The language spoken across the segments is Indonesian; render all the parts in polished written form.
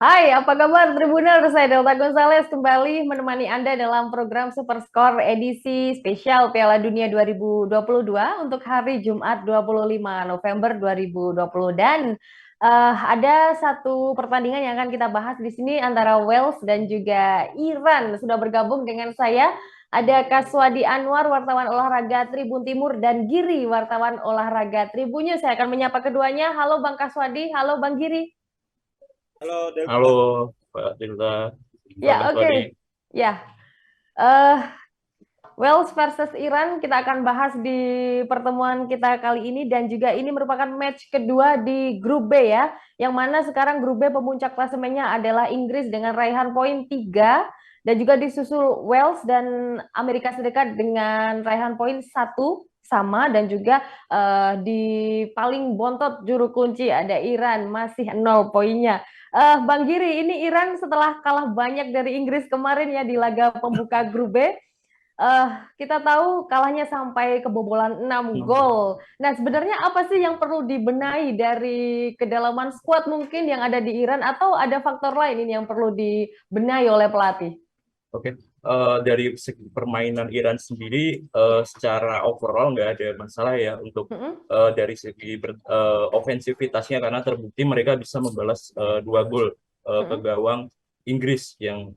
Hai, apa kabar Tribunal? Saya Delta Gonzales kembali menemani Anda dalam program Super Score edisi spesial Piala Dunia 2022 untuk hari Jumat 25 November 2020. Dan ada satu pertandingan yang akan kita bahas di sini antara Wales dan juga Iran. Sudah bergabung dengan saya ada Kaswadi Anwar, wartawan olahraga Tribun Timur, dan Giri, wartawan olahraga Tribunnya. Saya akan menyapa keduanya. Halo Bang Kaswadi, halo Bang Giri. Halo Halo Delta. Pak Tirta, Pak Ya, oke. Kaswadi. Ya, eh Wales versus Iran kita akan bahas di pertemuan kita kali ini dan juga ini merupakan match kedua di grup B ya. Yang mana sekarang grup B pemuncak klasemennya adalah Inggris dengan raihan poin 3 dan juga disusul Wales dan Amerika Serikat dengan raihan poin 1 sama dan juga di paling bontot juru kunci ada Iran masih 0 poinnya. Bang Giri, ini Iran setelah kalah banyak dari Inggris kemarin ya di laga pembuka grup B. Eh, kita tahu kalahnya sampai kebobolan 6 gol. Nah, sebenarnya apa sih yang perlu dibenahi dari kedalaman skuad mungkin yang ada di Iran atau ada faktor lain ini yang perlu dibenahi oleh pelatih? Oke, dari segi permainan Iran sendiri, secara overall nggak ada masalah ya untuk Mm-mm, dari segi ofensivitasnya karena terbukti mereka bisa membalas 2 gol ke mm-mm. gawang Inggris yang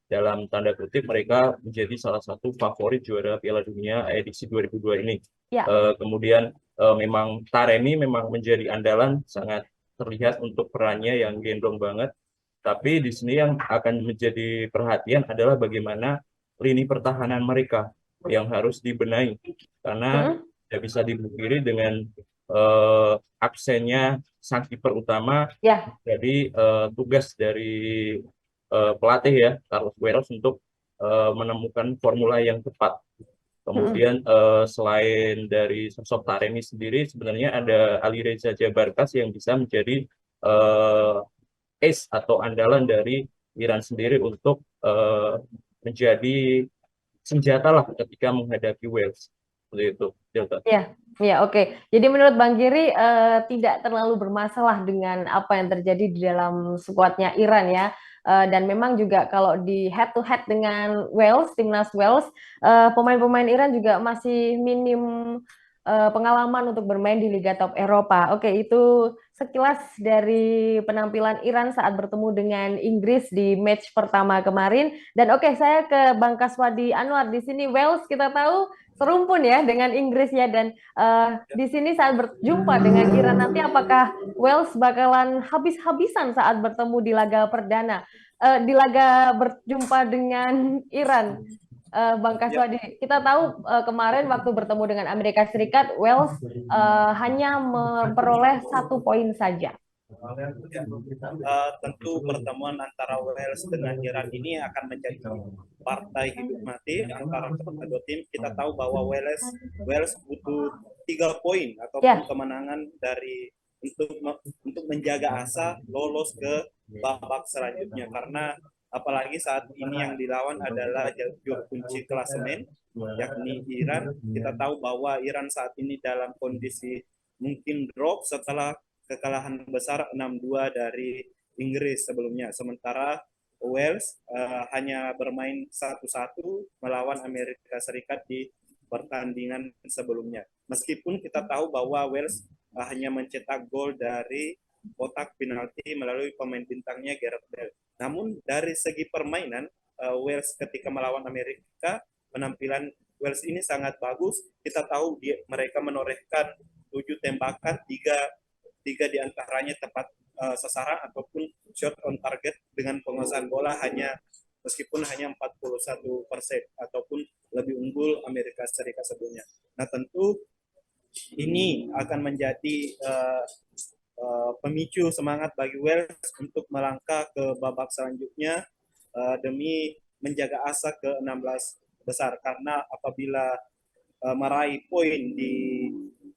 dalam tanda kutip mereka menjadi salah satu favorit juara Piala Dunia edisi 2002 ini. Ya. Kemudian memang Taremi memang menjadi andalan sangat terlihat untuk perannya yang gendong banget. Tapi di sini yang akan menjadi perhatian adalah bagaimana lini pertahanan mereka yang harus dibenahi. Karena Mm-mm. tidak bisa dipungkiri dengan absennya sang kiper utama, Ya. jadi tugas dari pelatih ya, Carlos Queiroz untuk menemukan formula yang tepat. Mm-mm. Kemudian selain dari sosok Taremi sendiri, sebenarnya ada Alireza Jabarkas yang bisa menjadi eh, ace atau andalan dari Iran sendiri untuk menjadi senjata lah ketika menghadapi Wales. Seperti itu, Delta. Ya, ya, oke. Jadi menurut Bang Giri tidak terlalu bermasalah dengan apa yang terjadi di dalam skuadnya Iran ya. Dan memang juga kalau di head to head dengan Wales, timnas Wales, pemain-pemain Iran juga masih minim pengalaman untuk bermain di Liga Top Eropa. Oke, itu sekilas dari penampilan Iran saat bertemu dengan Inggris di match pertama kemarin. Dan oke, saya ke Bang Kaswadi Anwar di sini Wales kita tahu serumpun ya dengan Inggris ya dan di sini saat berjumpa dengan Iran nanti apakah Wales bakalan habis-habisan saat bertemu di laga perdana di laga berjumpa dengan Iran. Bang Ya, Kaswadi, kita tahu kemarin waktu bertemu dengan Amerika Serikat, Wales hanya memperoleh 1 poin saja. ya. Tentu pertemuan antara Wales dengan Iran ini akan menjadi partai hidup mati antara kedua tim. Kita tahu bahwa Wales butuh 3 poin ataupun Ya, kemenangan dari untuk menjaga asa lolos ke babak selanjutnya karena apalagi saat ini yang dilawan adalah juru kunci klasemen yakni Iran. Kita tahu bahwa Iran saat ini dalam kondisi mungkin drop setelah kekalahan besar 6-2 dari Inggris sebelumnya. Sementara Wales hanya bermain 1-1 melawan Amerika Serikat di pertandingan sebelumnya. Meskipun kita tahu bahwa Wales hanya mencetak gol dari kotak penalti melalui pemain bintangnya Gareth Bale. Namun dari segi permainan Wales ketika melawan Amerika penampilan Wales ini sangat bagus. Kita tahu mereka menorehkan 7 tembakan, tiga diantaranya tepat sasaran ataupun shot on target dengan penguasaan bola meskipun hanya 41% ataupun lebih unggul Amerika Serikat sebelumnya. Nah tentu ini akan menjadi pemicu semangat bagi Wales untuk melangkah ke babak selanjutnya demi menjaga asa ke 16 besar karena apabila meraih poin di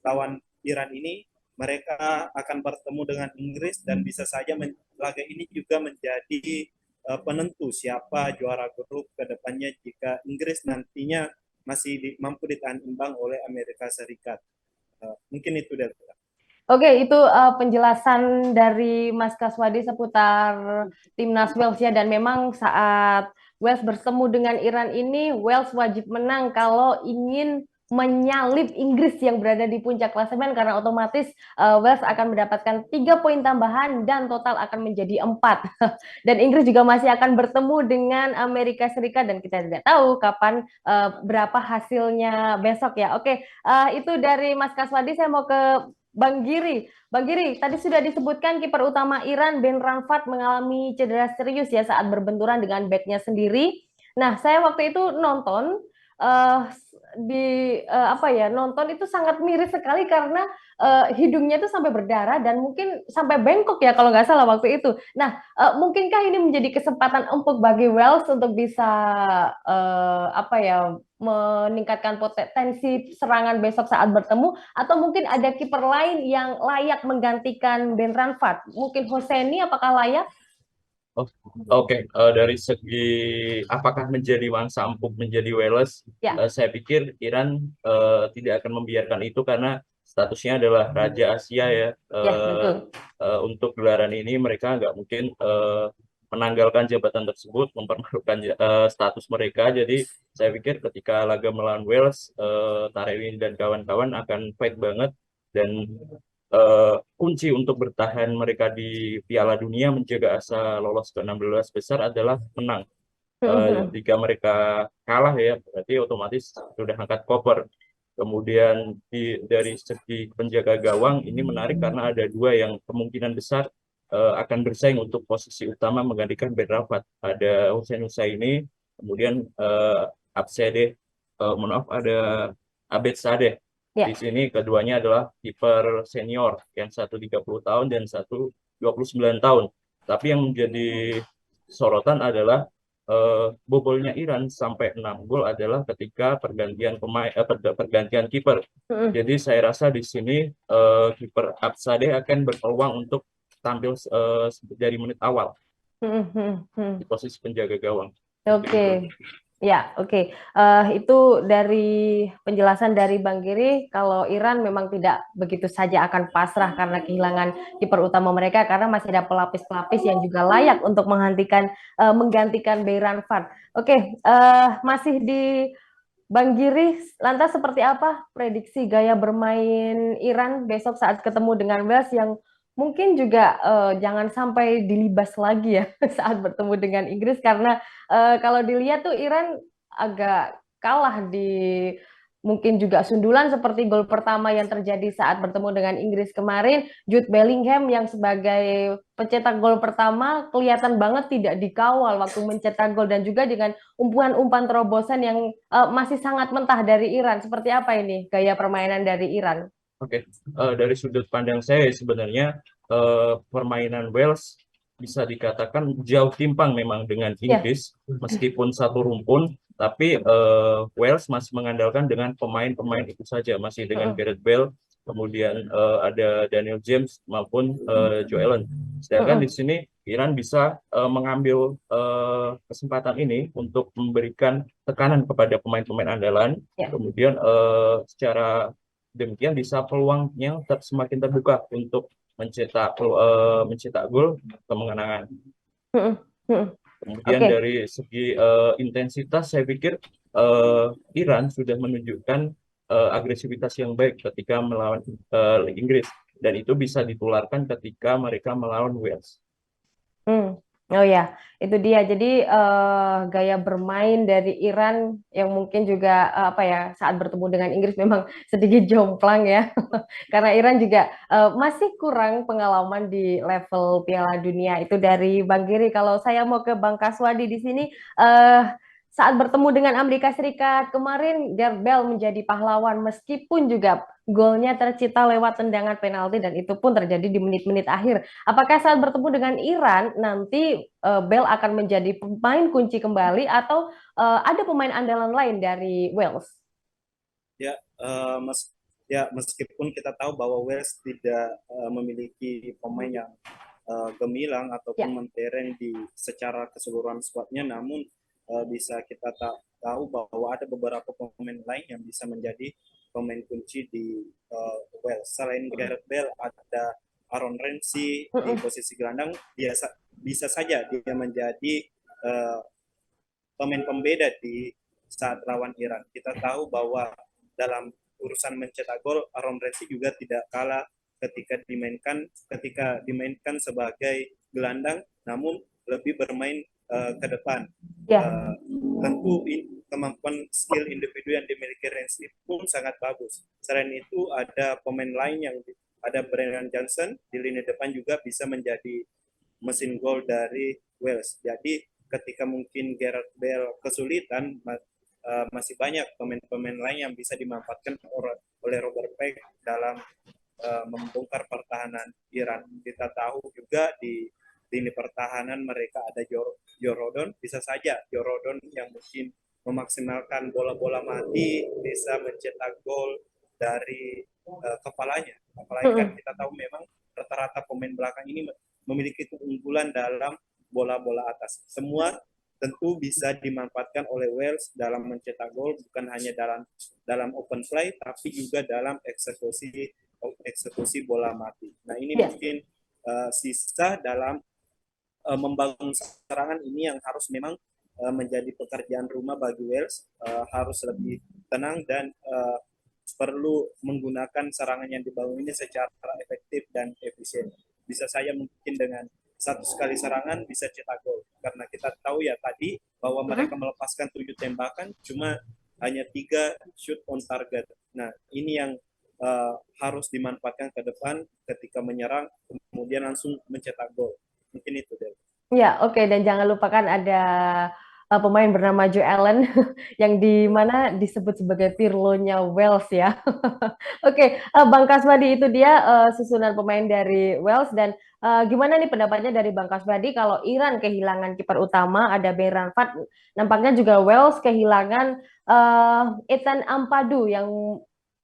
lawan Iran ini mereka akan bertemu dengan Inggris dan bisa saja laga ini juga menjadi penentu siapa juara grup ke depannya jika Inggris nantinya masih mampu ditahan imbang oleh Amerika Serikat. Mungkin itu Delta. Oke, itu penjelasan dari Mas Kaswadi seputar timnas Wales ya. Dan memang saat Wales bertemu dengan Iran ini, Wales wajib menang kalau ingin menyalip Inggris yang berada di puncak klasemen, karena otomatis Wales akan mendapatkan 3 poin tambahan dan total akan menjadi 4. Dan Inggris juga masih akan bertemu dengan Amerika Serikat dan kita tidak tahu kapan berapa hasilnya besok ya. Oke, itu dari Mas Kaswadi. Saya mau ke Bang Giri. Bang Giri, tadi sudah disebutkan kiper utama Iran, Ben Ranfat, mengalami cedera serius ya saat berbenturan dengan backnya sendiri. Nah, saya waktu itu nonton uh, apa ya, nonton itu sangat miris sekali karena hidungnya itu sampai berdarah dan mungkin sampai bengkok ya kalau nggak salah waktu itu. Nah, mungkinkah ini menjadi kesempatan empuk bagi Wales untuk bisa apa ya, meningkatkan potensi serangan besok saat bertemu, atau mungkin ada kiper lain yang layak menggantikan Ben Ranfat? Mungkin Hosseini apakah layak? Oh, oke. Dari segi apakah menjadi mangsa empuk menjadi Wales, Ya, saya pikir Iran tidak akan membiarkan itu karena statusnya adalah Raja Asia ya. ya betul. Untuk gelaran ini mereka nggak mungkin menanggalkan jabatan tersebut, mempermalukan status mereka. Jadi saya pikir ketika laga melawan Wales, Taremi dan kawan-kawan akan fight banget dan kunci untuk bertahan mereka di Piala Dunia menjaga asa lolos ke 16 besar adalah menang. Jika mereka kalah ya berarti otomatis sudah angkat koper. Kemudian dari segi penjaga gawang ini menarik karena ada dua yang kemungkinan besar akan bersaing untuk posisi utama menggantikan Ben Rafat. Ada Hussein Hussaini, kemudian Absede, maaf ada Abed Sadeh. Di Ya. sini keduanya adalah kiper senior, yang satu 30 tahun dan satu 29 tahun. Tapi yang menjadi sorotan adalah bobolnya Iran sampai 6 gol adalah ketika pergantian pemain pergantian kiper. Jadi saya rasa di sini kiper Absadeh akan berpeluang untuk tampil dari menit awal di posisi penjaga gawang. Mungkin itu. Oke, ya, oke. Itu dari penjelasan dari Bang Giri, kalau Iran memang tidak begitu saja akan pasrah karena kehilangan kiper utama mereka, karena masih ada pelapis-pelapis yang juga layak untuk menggantikan Beiran Fard. Oke, masih di Bang Giri, lantas seperti apa prediksi gaya bermain Iran besok saat ketemu dengan Wales yang mungkin juga jangan sampai dilibas lagi ya saat bertemu dengan Inggris, karena kalau dilihat tuh Iran agak kalah di mungkin juga sundulan seperti gol pertama yang terjadi saat bertemu dengan Inggris kemarin. Jude Bellingham yang sebagai pencetak gol pertama kelihatan banget tidak dikawal waktu mencetak gol, dan juga dengan umpan-umpan terobosan yang masih sangat mentah dari Iran. Seperti apa ini gaya permainan dari Iran? Oke, dari sudut pandang saya sebenarnya permainan Wales bisa dikatakan jauh timpang memang dengan Ya. Inggris, meskipun satu rumpun, tapi Wales masih mengandalkan dengan pemain-pemain itu saja, masih dengan Mm-mm. Gareth Bale, kemudian ada Daniel James maupun Joe Allen. Sedangkan di Mm-mm. sini Iran bisa mengambil kesempatan ini untuk memberikan tekanan kepada pemain-pemain andalan, Ya. kemudian secara demikian bisa peluangnya semakin terbuka untuk mencetak gol kemenangan. Mm-mm. Mm-mm. Kemudian Oke. dari segi intensitas, saya pikir Iran sudah menunjukkan agresivitas yang baik ketika melawan Inggris, dan itu bisa ditularkan ketika mereka melawan Wales. Hmm. Oh ya, itu dia. Jadi gaya bermain dari Iran yang mungkin juga apa ya, saat bertemu dengan Inggris memang sedikit jomplang ya, karena Iran juga masih kurang pengalaman di level Piala Dunia. Itu dari Bang Giri. Kalau saya mau ke Bang Kaswadi di sini, saat bertemu dengan Amerika Serikat kemarin, Gareth Bale menjadi pahlawan meskipun juga golnya tercipta lewat tendangan penalti, dan itu pun terjadi di menit-menit akhir. Apakah saat bertemu dengan Iran nanti Bale akan menjadi pemain kunci kembali, atau ada pemain andalan lain dari Wales? Ya, meskipun kita tahu bahwa Wales tidak memiliki pemain yang gemilang ataupun Ya. mentereng di secara keseluruhan skuadnya, namun bisa kita tahu bahwa ada beberapa pemain lain yang bisa menjadi pemain kunci di Wales. Selain Gareth Bale, ada Aaron Ramsey di posisi gelandang. Bisa saja dia menjadi uh, pemain pembeda di saat lawan Iran. Kita tahu bahwa dalam urusan mencetak gol, Aaron Ramsey juga tidak kalah ketika dimainkan sebagai gelandang, namun lebih bermain ke depan. Ya. Tentu kemampuan skill individu yang dimiliki Ramsey pun sangat bagus. Selain itu ada pemain lain yang ada Brennan Johnson di lini depan juga bisa menjadi mesin gol dari Wales. Jadi ketika mungkin Gareth Bale kesulitan, masih banyak pemain-pemain lain yang bisa dimanfaatkan oleh Robert Page dalam membongkar pertahanan Iran. Kita tahu juga di lini pertahanan mereka ada Joe Rodon, bisa saja Joe Rodon yang mungkin memaksimalkan bola-bola mati bisa mencetak gol dari kepalanya. Apalagi kan kita tahu memang rata-rata pemain belakang ini memiliki keunggulan dalam bola-bola atas. Semua tentu bisa dimanfaatkan oleh Wales dalam mencetak gol, bukan hanya dalam open play tapi juga dalam eksekusi bola mati. Nah, ini mungkin sisa dalam membangun serangan ini yang harus memang menjadi pekerjaan rumah bagi Wales, harus lebih tenang dan perlu menggunakan serangan yang dibangun ini secara efektif dan efisien. Bisa saja mungkin dengan satu sekali serangan bisa cetak gol, karena kita tahu ya tadi bahwa mereka melepaskan 7 tembakan cuma hanya 3 shoot on target. Nah, ini yang harus dimanfaatkan ke depan ketika menyerang kemudian langsung mencetak gol. Mungkin itu deh. Ya, oke. Dan jangan lupakan ada pemain bernama Joe Allen yang di mana disebut sebagai Pirlo-nya Wales ya. Oke, Bang Kaswadi, itu dia susunan pemain dari Wales. Dan gimana nih pendapatnya dari Bang Kaswadi kalau Iran kehilangan kiper utama ada Ben Ranfat, nampaknya juga Wales kehilangan Ethan Ampadu yang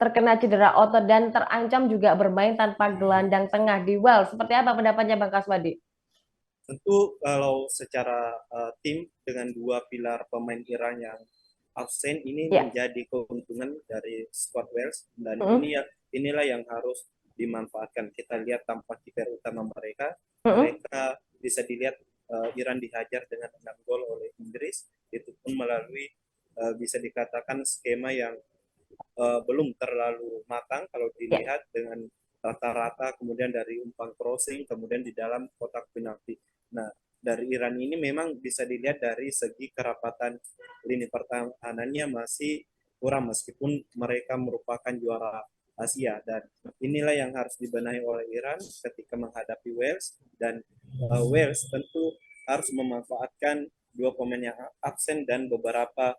terkena cedera otot dan terancam juga bermain tanpa gelandang tengah di Wales. Seperti apa pendapatnya Bang Kaswadi? Tentu kalau secara tim dengan 2 pilar pemain Iran yang absen ini menjadi keuntungan dari squad Wales, dan inilah yang harus dimanfaatkan. Kita lihat tanpa kiper utama mereka bisa dilihat Iran dihajar dengan 6 gol oleh Inggris, itu pun melalui bisa dikatakan skema yang belum terlalu matang kalau dilihat dengan rata-rata kemudian dari umpan crossing kemudian di dalam kotak penalti. Nah, dari Iran ini memang bisa dilihat dari segi kerapatan lini pertahanannya masih kurang meskipun mereka merupakan juara Asia, dan inilah yang harus dibenahi oleh Iran ketika menghadapi Wales, dan Wales tentu harus memanfaatkan 2 pemain yang absen dan beberapa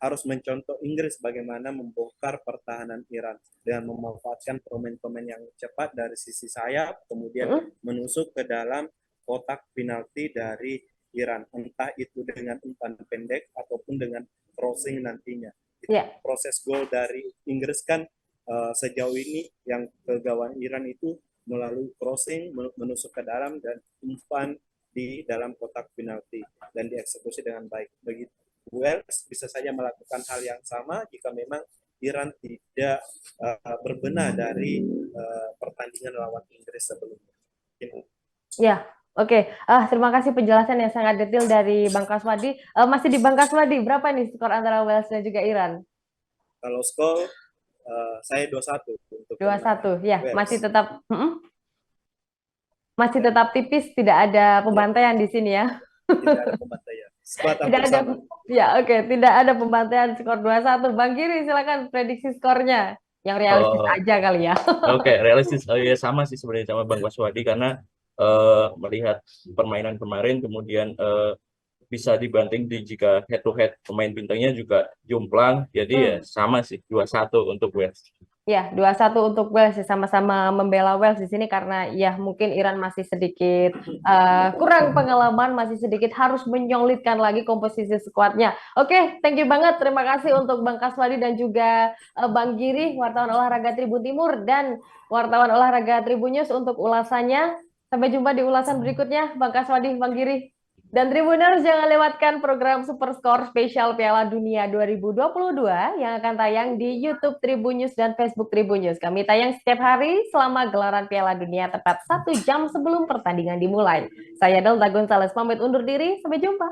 harus mencontoh Inggris bagaimana membongkar pertahanan Iran dengan memanfaatkan pemain-pemain yang cepat dari sisi sayap kemudian menusuk ke dalam kotak penalti dari Iran, entah itu dengan umpan pendek ataupun dengan crossing nantinya. Proses gol dari Inggris kan sejauh ini yang ke gawang Iran itu melalui crossing menusuk ke dalam dan umpan di dalam kotak penalti dan dieksekusi dengan baik. Begitu Wales bisa saja melakukan hal yang sama jika memang Iran tidak berbenah dari pertandingan lawan Inggris sebelumnya. Ya, oke. Terima kasih penjelasan yang sangat detail dari Bang Kaswadi. Masih di Bang Kaswadi, berapa nih skor antara Wales dan juga Iran? Kalau skor saya 2-1 untuk 2-1. Ya, Wales. Masih tetap tipis, tidak ada pembantaian di sini ya. Tidak ada pembantaian. Tidak ada. Ya, oke. Tidak ada pembantaian, skor 2-1. Bang Giri, silakan prediksi skornya. Yang realistis aja kali ya. Oke, realistis. Ya sama sih sebenarnya sama Bang Kaswadi, karena melihat permainan kemarin kemudian bisa dibanting jika head to head pemain bintangnya juga jomplang, jadi ya sama sih 2-1 untuk Wales. Ya, 2-1 untuk Wales, sama-sama membela Wales di sini karena ya mungkin Iran masih sedikit kurang pengalaman, masih sedikit harus menyolidkan lagi komposisi skuadnya. Oke, thank you banget. Terima kasih untuk Bang Kaswadi dan juga Bang Giri, wartawan olahraga Tribun Timur dan wartawan olahraga Tribun News untuk ulasannya. Sampai jumpa di ulasan berikutnya, Bang Kaswadi, Bang Giri. Dan Tribuners jangan lewatkan program Super Score spesial Piala Dunia 2022 yang akan tayang di YouTube Tribun News dan Facebook Tribun News. Kami tayang setiap hari selama gelaran Piala Dunia tepat 1 jam sebelum pertandingan dimulai. Saya Delta Gonzales pamit undur diri, sampai jumpa.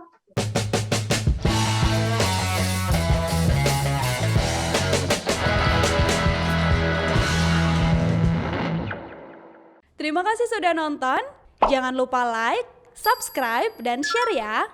Terima kasih sudah nonton. Jangan lupa like, subscribe, dan share ya.